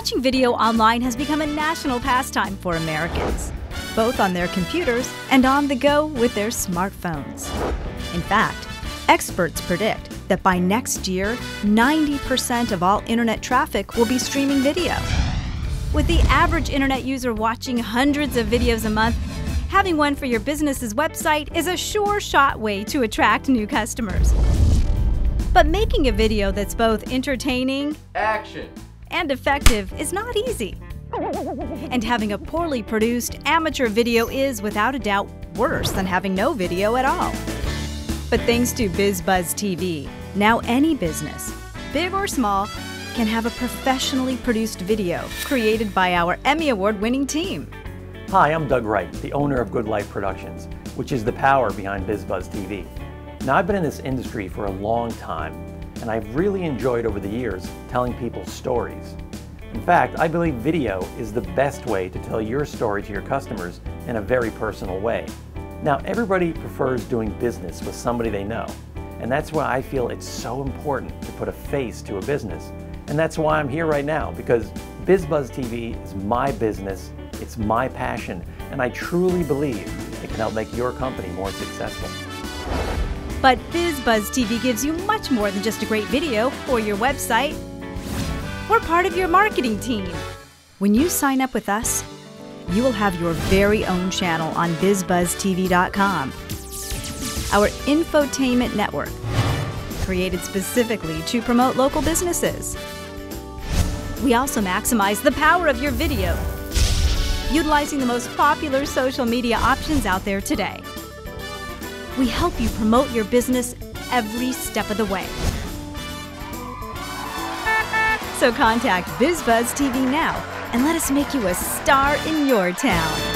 Watching video online has become a national pastime for Americans, both on their computers and on the go with their smartphones. In fact, experts predict that by next year, 90% of all internet traffic will be streaming video. With the average internet user watching hundreds of videos a month, having one for your business's website is a sure-shot way to attract new customers. But making a video that's both entertaining Action. and effective is not easy. And having a poorly produced amateur video is, without a doubt, worse than having no video at all. But thanks to BizBuzz TV, now any business, big or small, can have a professionally produced video created by our Emmy Award-winning team. Hi, I'm Doug Wright, the owner of Good Life Productions, which is the power behind BizBuzz TV. Now, I've been in this industry for a long time, and I've really enjoyed over the years telling people stories. In fact, I believe video is the best way to tell your story to your customers in a very personal way. Now, everybody prefers doing business with somebody they know, and that's why I feel it's so important to put a face to a business. And that's why I'm here right now, because BizBuzz TV is my business, it's my passion, and I truly believe it can help make your company more successful. But BizBuzz TV gives you much more than just a great video or your website. We're part of your marketing team. When you sign up with us, you will have your very own channel on BizBuzzTV.com, our infotainment network, created specifically to promote local businesses. We also maximize the power of your video, utilizing the most popular social media options out there today. We help you promote your business every step of the way. So contact BizBuzz TV now and let us make you a star in your town.